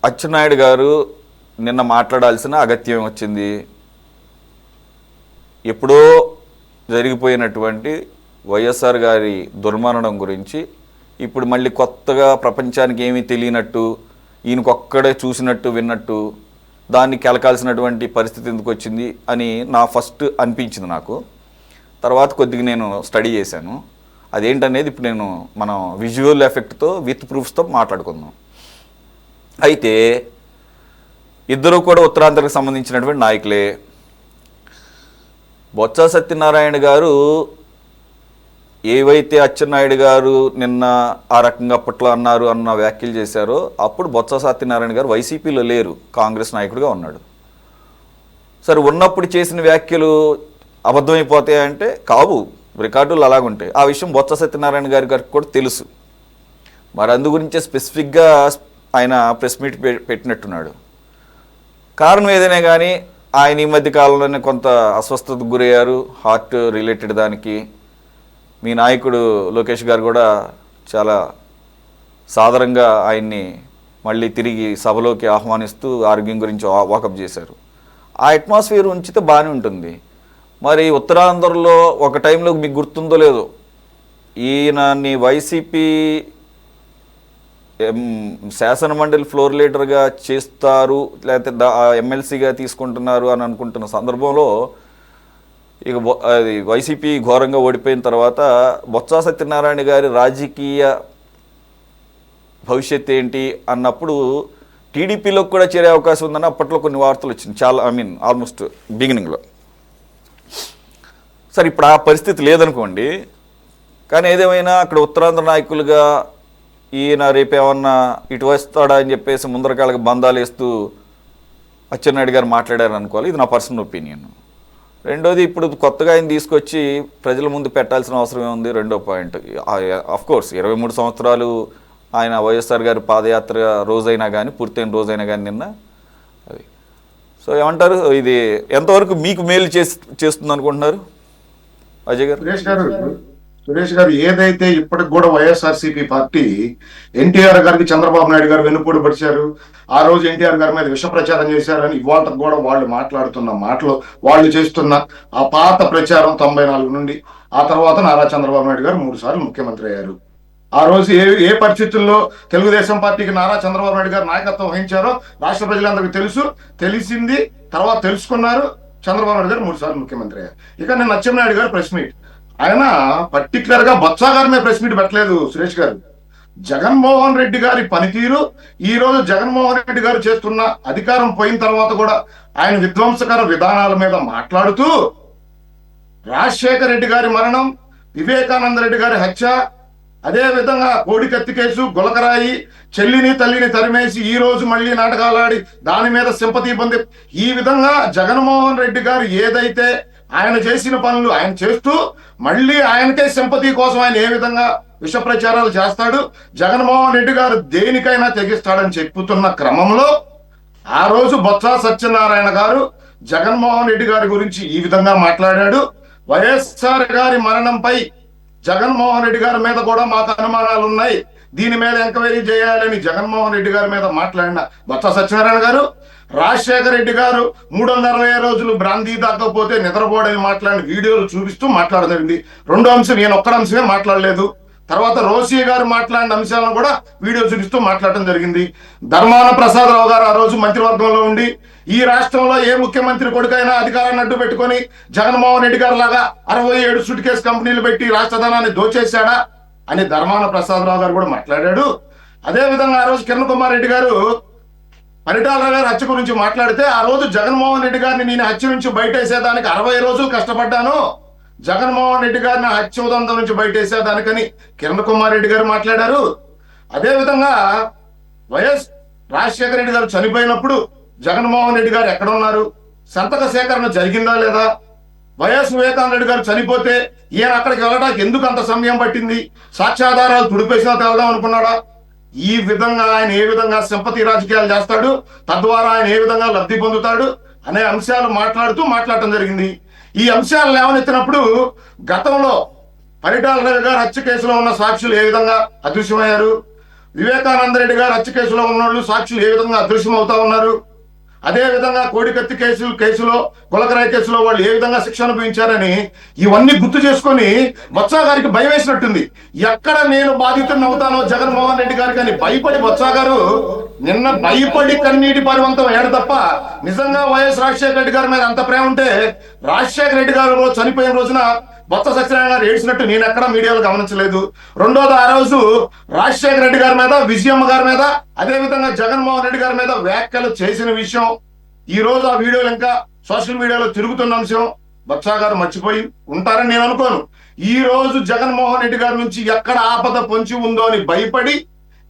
అచ్చెన్నాయుడు గారు నిన్న మాట్లాడాల్సిన అగత్యం వచ్చింది. ఎప్పుడో జరిగిపోయినటువంటి వైఎస్ఆర్ గారి దుర్మరణం గురించి ఇప్పుడు మళ్ళీ కొత్తగా ప్రపంచానికి ఏమీ తెలియనట్టు, ఈయనకొక్కడే చూసినట్టు విన్నట్టు దాన్ని కెలకాల్సినటువంటి పరిస్థితి ఎందుకు వచ్చింది అని నా ఫస్ట్ అనిపించింది నాకు. తర్వాత కొద్దిగా నేను స్టడీ చేశాను. అదేంటనేది ఇప్పుడు మనం విజువల్ ఎఫెక్ట్తో విత్ ప్రూఫ్స్తో మాట్లాడుకుందాం. అయితే ఇద్దరు కూడా ఉత్తరాంధ్రకు సంబంధించినటువంటి నాయకులే. బొత్స సత్యనారాయణ గారు ఏవైతే అచ్చెన్నాయుడు గారు నిన్న ఆ రకంగా అప్పట్లో అన్న వ్యాఖ్యలు చేశారో అప్పుడు బొత్స సత్యనారాయణ గారు వైసీపీలో లేరు, కాంగ్రెస్ నాయకుడిగా ఉన్నాడు. సరే, ఉన్నప్పుడు చేసిన వ్యాఖ్యలు అబద్ధమైపోతాయంటే కావు, రికార్డులు అలాగుంటాయి. ఆ విషయం బొత్స సత్యనారాయణ గారికి కూడా తెలుసు. మరి అందు గురించే స్పెసిఫిక్గా ఆయన ప్రెస్ మీట్ పెట్టినట్టున్నాడు. కారణం ఏదైనా కానీ ఆయన ఈ మధ్య కాలంలోనే కొంత అస్వస్థతకు గురయ్యారు, హార్ట్ రిలేటెడ్ దానికి. మీ నాయకుడు లోకేష్ గారు కూడా చాలా సాదరంగా ఆయన్ని మళ్ళీ తిరిగి సభలోకి ఆహ్వానిస్తూ ఆరోగ్యం గురించి వాకప్ చేశారు. ఆ అట్మాస్ఫియర్ ఉంచితే బాగానే ఉంటుంది. మరి ఉత్తరాంధ్రలో ఒక టైంలో మీకు గుర్తుందో లేదో, ఈయనని వైసీపీ శాసనమండలి ఫ్లోర్ లీడర్గా చేస్తారు, లేకపోతే ఎమ్మెల్సీగా తీసుకుంటున్నారు అని అనుకుంటున్న సందర్భంలో ఇక అది వైసీపీ ఘోరంగా ఓడిపోయిన తర్వాత బొత్స సత్యనారాయణ గారి రాజకీయ భవిష్యత్ ఏంటి అన్నప్పుడు టీడీపీలోకి కూడా చేరే అవకాశం ఉందని అప్పట్లో కొన్ని వార్తలు వచ్చింది, చాలా ఆల్మోస్ట్ బిగినింగ్లో. సరే, ఇప్పుడు ఆ పరిస్థితి లేదనుకోండి. కానీ ఏదేమైనా అక్కడ ఉత్తరాంధ్ర నాయకులుగా ఈయన రేపేమన్నా ఇటు వస్తాడా అని చెప్పేసి ముందరకాళ్ళకి బంధాలు వేస్తూ అచ్చెన్నాయుడు గారు మాట్లాడారు అనుకోవాలి. ఇది నా పర్సనల్ ఒపీనియన్. రెండోది, ఇప్పుడు కొత్తగా ఆయన తీసుకొచ్చి ప్రజల ముందు పెట్టాల్సిన అవసరం ఏముంది? రెండో పాయింట్, అఫ్కోర్స్ 23 సంవత్సరాలు ఆయన వైఎస్ఆర్ గారి పాదయాత్ర రోజైనా కానీ, పూర్తయిన రోజైనా కానీ నిన్న అది. సో ఏమంటారు, ఇది ఎంతవరకు మీకు మేలు చేస్తుంది అనుకుంటున్నారు అజయ్ గారు? సురేష్ గారు, ఏదైతే ఇప్పటికి కూడా వైఎస్ఆర్సీపీ పార్టీ ఎన్టీఆర్ గారికి చంద్రబాబు నాయుడు గారు వెన్నుపోటు పడిచారు, ఆ రోజు ఎన్టీఆర్ గారి మీద విష ప్రచారం చేశారని ఇవాళ కూడా వాళ్ళు మాట్లాడుతున్న మాటలు, వాళ్ళు చేస్తున్న ఆ పాత ప్రచారం 94 నుండి, ఆ తర్వాత నారా చంద్రబాబు నాయుడు గారు 3 సార్లు ముఖ్యమంత్రి అయ్యారు. ఆ రోజు ఏ పరిస్థితుల్లో తెలుగుదేశం పార్టీకి నారా చంద్రబాబు నాయుడు గారు నాయకత్వం వహించారో రాష్ట్ర ప్రజలందరికీ తెలిసింది. తర్వాత తెలుసుకున్నారు. చంద్రబాబు నాయుడు గారు 3 సార్లు ముఖ్యమంత్రి అయ్యారు. ఇక నేను అచ్చెన్నాయుడు గారు ప్రెస్ మీట్, ఆయన పర్టికులర్ గా బొత్స గారి మీద ప్రెస్ మీట్ పెట్టలేదు సురేష్ గారు. జగన్మోహన్ రెడ్డి గారి పనితీరు, ఈ రోజు జగన్మోహన్ రెడ్డి గారు చేస్తున్న అధికారం పోయిన తర్వాత కూడా ఆయన విధ్వంసకర విధానాల మీద మాట్లాడుతూ, రాజశేఖర రెడ్డి గారి మరణం, వివేకానంద రెడ్డి గారి హత్య, అదే విధంగా కోడికత్తి కేసు, గులకరాయి, చెల్లిని తల్లిని తరిమేసి ఈ రోజు మళ్ళీ నాటకాలాడి దాని మీద సింపతి పొంది, ఈ విధంగా జగన్మోహన్ రెడ్డి గారు ఏదైతే ఆయన చేసిన పనులు ఆయన చేస్తూ మళ్ళీ ఆయనకే సింపతి కోసం ఆయన ఏ విధంగా విష ప్రచారాలు చేస్తాడు, జగన్మోహన్ రెడ్డి గారు దేనికైనా తెగిస్తాడని చెప్పుతున్న క్రమంలో ఆ రోజు బొత్స సత్యనారాయణ గారు జగన్మోహన్ రెడ్డి గారి గురించి ఈ విధంగా మాట్లాడాడు. వైఎస్ఆర్ గారి మరణంపై జగన్మోహన్ రెడ్డి గారి మీద కూడా మాకు అనుమానాలు ఉన్నాయి, దీని మీద ఎంక్వైరీ చేయాలని జగన్మోహన్ రెడ్డి గారి మీద మాట్లాడిన బొత్స సత్యనారాయణ గారు, రాజశేఖర రెడ్డి గారు 360 రోజులు బ్రాంతి దాకపోతే నిద్రపోవడని మాట్లాడిన వీడియోలు చూపిస్తూ మాట్లాడదండి. రెండో అంశం, నేను ఒక్కడ అంశమే మాట్లాడలేదు. తర్వాత రోసీ గారు మాట్లాడిన అంశాలను కూడా వీడియో చూపిస్తూ మాట్లాడటం జరిగింది. ధర్మాన ప్రసాదరావు గారు ఆ రోజు మంత్రివర్గంలో ఉండి ఈ రాష్ట్రంలో ఏ ముఖ్యమంత్రి కొడుకైనా అధికారాన్ని అడ్డు పెట్టుకొని జగన్మోహన్ రెడ్డి గారు లాగా 67 సూట్ కేసు కంపెనీలు పెట్టి రాష్ట్రధనాన్ని దోచేశాడా అని ధర్మాన ప్రసాదరావు గారు కూడా మాట్లాడాడు. అదే విధంగా ఆ రోజు కిరణ్ కుమార్ రెడ్డి గారు పరిటాల గారి హత్య గురించి మాట్లాడితే, ఆ రోజు జగన్మోహన్ రెడ్డి గారిని నేను హత్య నుంచి బయటేసేదానికి 60 రోజులు కష్టపడ్డాను, జగన్మోహన్ రెడ్డి గారిని హత్య ఉదంతం నుంచి బయటేసేదానికని కిరణ్ కుమార్ రెడ్డి గారు మాట్లాడారు. అదే విధంగా వైఎస్ రాజశేఖర రెడ్డి గారు చనిపోయినప్పుడు జగన్మోహన్ రెడ్డి గారు ఎక్కడున్నారు, సంతక సేకరణ జరిగిందా లేదా, వైఎస్ వివేకానంద రెడ్డి గారు చనిపోతే ఈయన అక్కడికి వెళ్ళడానికి ఎందుకు అంత సమయం పట్టింది, సాక్ష్యాధారాలు తుడిపేసినా వెళ్దాం అనుకున్నాడా, ఈ విధంగా ఆయన ఏ విధంగా సింపతి రాజకీయాలు చేస్తాడు, తద్వారా ఆయన ఏ విధంగా లబ్ధి పొందుతాడు అనే అంశాలు మాట్లాడటం జరిగింది. ఈ అంశాలు లేవనెత్తినప్పుడు గతంలో పరిటాల రవి గారు హత్య కేసులో ఉన్న సాక్షులు ఏ విధంగా అదృశ్యమయ్యారు, వివేకానంద రెడ్డి గారు హత్య కేసులో ఉన్నోళ్ళు సాక్షులు ఏ విధంగా అదృశ్యం అవుతా ఉన్నారు, అదే విధంగా కోడికత్తి కేసులో గులకరాయి కేసులో వాళ్ళు ఏ విధంగా శిక్ష అనుభవించారని ఇవన్నీ గుర్తు చేసుకొని బొత్స గారికి భయం వేసినట్టుంది. ఎక్కడ నేను బాధితుడిని అవుతానో జగన్మోహన్ రెడ్డి గారికి అని భయపడి బొత్స గారు నిన్న భయపడి కన్నీటి పరివంతం అయ్యాడు తప్ప నిజంగా వైఎస్ రాజశేఖర రెడ్డి గారి మీద అంత ప్రేమ ఉంటే రాజశేఖర రెడ్డి గారు చనిపోయిన రోజున బొత్స సత్యనారాయణ గారు ఏడ్చినట్టు నేను ఎక్కడా మీడియాలో గమనించలేదు. రెండోది, ఆ రోజు రాజశేఖర రెడ్డి గారి మీద, విజయమ్మ గారి మీద, అదే విధంగా జగన్మోహన్ రెడ్డి గారి మీద వ్యాఖ్యలు చేసిన విషయం ఈ రోజు ఆ వీడియోలు ఇంకా సోషల్ మీడియాలో తిరుగుతున్న అంశం బొత్స గారు మర్చిపోయి ఉంటారని నేను అనుకోను. ఈ రోజు జగన్మోహన్ రెడ్డి గారి నుంచి ఎక్కడ ఆపద పొంచి ఉందో అని భయపడి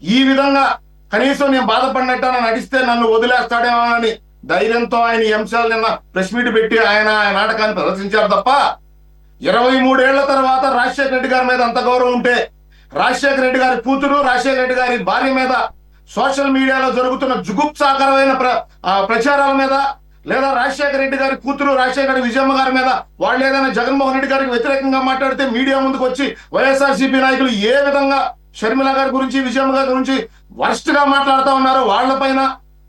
ఈ విధంగా కనీసం నేను బాధపడినట్టు నడిస్తే నన్ను వదిలేస్తాడేమో అని ధైర్యంతో ఆయన ఈ అంశాలు నిన్న ప్రెస్ మీట్ పెట్టి ఆయన నాటకాన్ని ప్రదర్శించారు తప్ప 23 ఏళ్ల తర్వాత రాజశేఖర రెడ్డి గారి మీద అంత గౌరవం ఉంటే రాజశేఖర రెడ్డి గారి కూతురు, రాజశేఖర రెడ్డి గారి భార్య మీద సోషల్ మీడియాలో జరుగుతున్న జుగుప్సాకరమైన ప్రచారాల మీద, లేదా రాజశేఖర రెడ్డి గారి కూతురు రాజశేఖర విజయమ్మ గారి మీద వాళ్ళు ఏదైనా జగన్మోహన్ రెడ్డి గారికి వ్యతిరేకంగా మాట్లాడితే మీడియా ముందుకు వచ్చి వైఎస్ఆర్సీపీ నాయకులు ఏ విధంగా షర్మిల గారి గురించి, విజయమ్మ గారి గురించి వర్స్ట్ గా మాట్లాడుతూ ఉన్నారో వాళ్ళపైన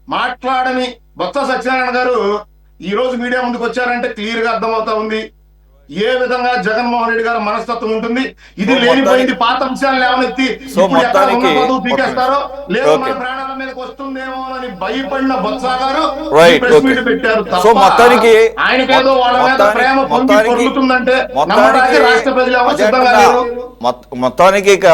మాట్లాడని బొత్స సత్యనారాయణ గారు ఈ రోజు మీడియా ముందుకు వచ్చారంటే క్లియర్ గా అర్థమవుతా ఉంది ఏ విధంగా జగన్మోహన్ రెడ్డి గారి మనస్తత్వం ఉంటుంది. ఇది లేనిపోయింది పాత అంశాలను లేవనెత్తి ఇప్పుడు ఎక్కడ ఉన్న పదవు పీకేస్తారో లేదా మన ప్రాణాల మీదకి వస్తుందేమో అని భయపడిన బొత్స గారు ప్రెస్ మీట్ పెట్టారు తప్ప ఆయనకేదో వాళ్ళ మీద ప్రేమ పొంగి పొరుగుతుందంటే నమ్మడానికి రాష్ట్ర ప్రజలు ఎవరు సిద్ధంగా లేరు. మొత్తానికి ఇక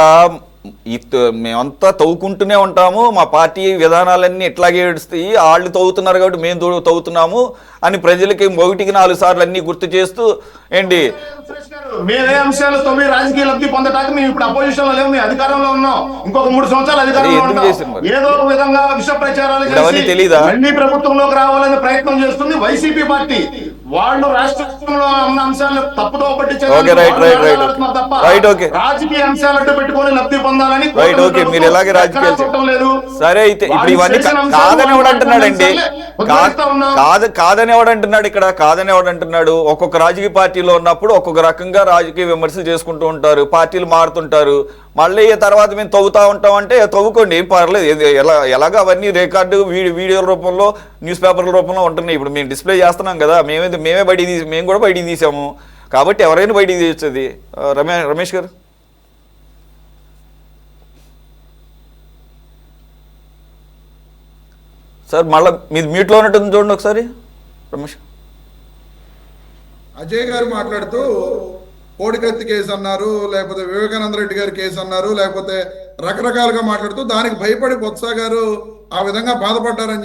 మేమంతా తవ్వుకుంటూనే ఉంటాము, మా పార్టీ విధానాలన్నీ ఇట్లాగే ఏడుస్తాయి, వాళ్ళు తవ్వుతున్నారు కాబట్టి మేము తవ్వుతున్నాము అని ప్రజలకి 1-4 సార్లు అన్ని గుర్తు చేస్తూ ఏంటి మేమే అంశాలు తొమ్మిది రాజకీయ లబ్ధి పొందటానికి మేము ఇప్పుడు అపోజిషన్ లో లేవు, మేము అధికారంలో ఉన్నాం, ఇంకొక 3 సంవత్సరాలు అధికారంలో ఉంటాం. ఏదో ఒక విధంగా విష ప్రచారాలు చేసి మళ్ళీ ప్రభుత్వంలోకి రావాలని ప్రయత్నం చేస్తుంది వైసీపీ పార్టీ. వాళ్ళు రాష్ట్రంలో ఉన్న అంశాలను తప్పుదో పట్టించారు రాజకీయ అంశాలతో పెట్టుకొని లబ్ధి పొందాలని మీరు ఎలాగే రాజకీయాలు లేదు. సరే అయితే ఇప్పుడు ఇవన్నీ కాదని ఎవడంటున్నాడండి, కాదని ఎవడంటున్నాడు, ఇక్కడ కాదని ఎవడంటున్నాడు. ఒక్కొక్క రాజకీయ పార్టీలో ఉన్నప్పుడు ఒక్కొక్క రకంగా రాజకీయ విమర్శలు చేసుకుంటూ ఉంటారు, పార్టీలు మారుతుంటారు. మళ్ళీ తర్వాత మేము తవ్వుతా ఉంటాం అంటే తవ్వుకోండి, ఏం పర్లేదు. ఎలాగ అవన్నీ రికార్డు వీడియోల రూపంలో, న్యూస్ పేపర్ల రూపంలో ఉంటున్నాయి. ఇప్పుడు మేము డిస్ప్లే చేస్తున్నాం కదా, మేము కూడా బయటికి తీసాము కాబట్టి ఎవరైనా బయటికి తీయొచ్చుది. రమేష్ గారు సార్ మళ్ళీ మీది మ్యూట్లో ఉన్నట్టుంది చూడండి ఒకసారి. రమేష్ అజయ్ గారు మాట్లాడుతూ కోడికత్తి కేసు అన్నారు, లేకపోతే వివేకానంద రెడ్డి గారి కేసు అన్నారు, లేకపోతే రకరకాలుగా మాట్లాడుతూ దానికి భయపడి బొత్స గారు ఆ విధంగా బాధపడ్డారని